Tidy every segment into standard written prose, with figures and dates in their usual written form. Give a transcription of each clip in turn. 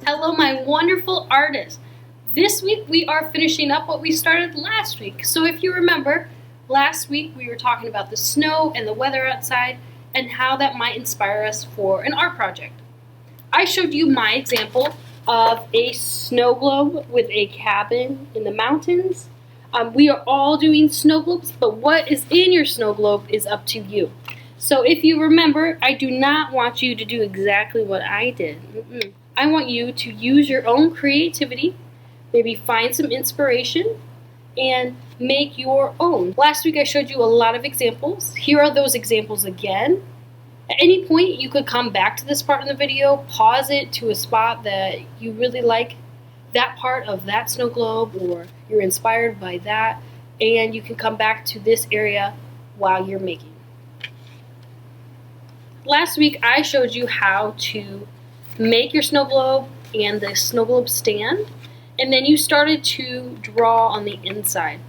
Hello, my wonderful artists. This week we are finishing up what we started last week. So if you remember, last week we were talking about the snow and the weather outside and how that might inspire us for an art project. I showed you my example of a snow globe with a cabin in the mountains. We are all doing snow globes, but what is in your snow globe is up to you. So if you remember, I do not want you to do exactly what I did. I want you to use your own creativity, maybe find some inspiration, and make your own. Last week I showed you a lot of examples. Here are those examples again. At any point you could come back to this part in the video, pause it to a spot that you really like that part of that snow globe or you're inspired by that, and you can come back to this area while you're making. Last week I showed you how to make your snow globe and the snow globe stand, and then you started to draw on the inside.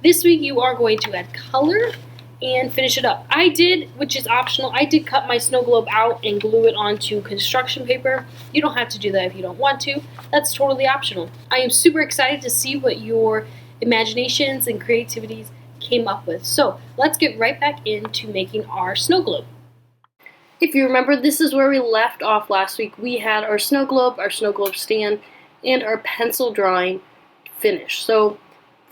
This week you are going to add color and finish it up. I did, which is optional, I did cut my snow globe out and glue it onto construction paper. You don't have to do that if you don't want to. That's totally optional. I am super excited to see what your imaginations and creativities came up with. So let's get right back into making our snow globe. If you remember, this is where we left off last week. We had our snow globe stand, and our pencil drawing finished. So,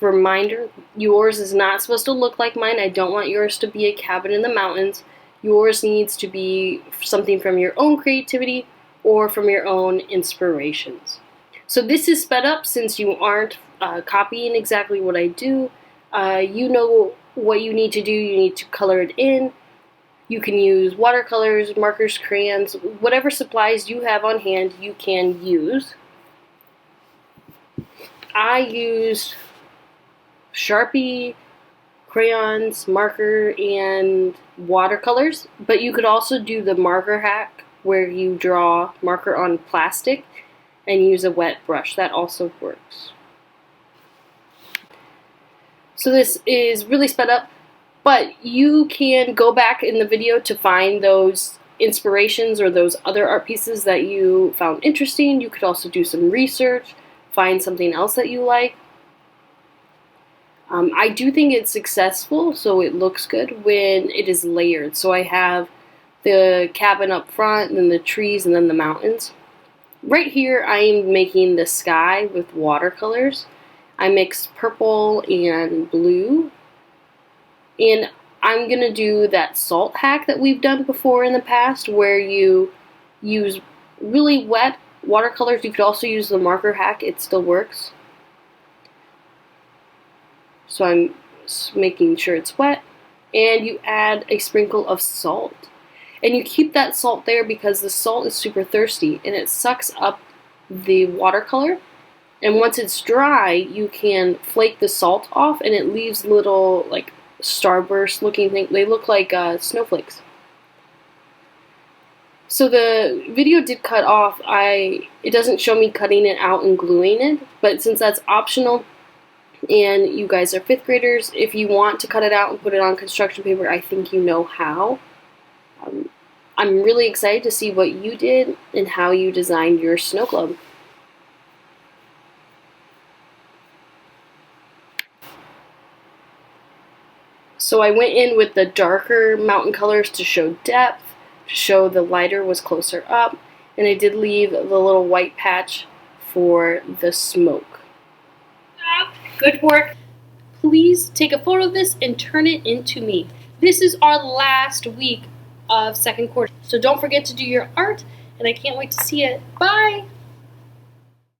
reminder, yours is not supposed to look like mine. I don't want yours to be a cabin in the mountains. Yours needs to be something from your own creativity or from your own inspirations. So this is sped up since you aren't copying exactly what I do. You know what you need to do. You need to color it in. You can use watercolors, markers, crayons, whatever supplies you have on hand you can use. I used Sharpie, crayons, marker, and watercolors, but you could also do the marker hack where you draw marker on plastic and use a wet brush. That also works. So this is really sped up. But you can go back in the video to find those inspirations or those other art pieces that you found interesting. You could also do some research, find something else that you like. I do think it's successful, so it looks good when it is layered. So I have the cabin up front, and then the trees, and then the mountains. Right here I am making the sky with watercolors. I mixed purple and blue. And I'm going to do that salt hack that we've done before in the past where you use really wet watercolors. You could also use the marker hack. It still works. So I'm making sure it's wet. And you add a sprinkle of salt. And you keep that salt there because the salt is super thirsty and it sucks up the watercolor. And once it's dry, you can flake the salt off and it leaves little like starburst looking thing. They look like snowflakes. So the video did cut off. It doesn't show me cutting it out and gluing it, but since that's optional and you guys are 5th graders, if you want to cut it out and put it on construction paper, I think you know how. I'm really excited to see what you did and how you designed your snow globe. So I went in with the darker mountain colors to show depth, to show the lighter was closer up, and I did leave the little white patch for the smoke. Good work. Please take a photo of this and turn it into me. This is our last week of 2nd quarter, so don't forget to do your art, and I can't wait to see it. Bye!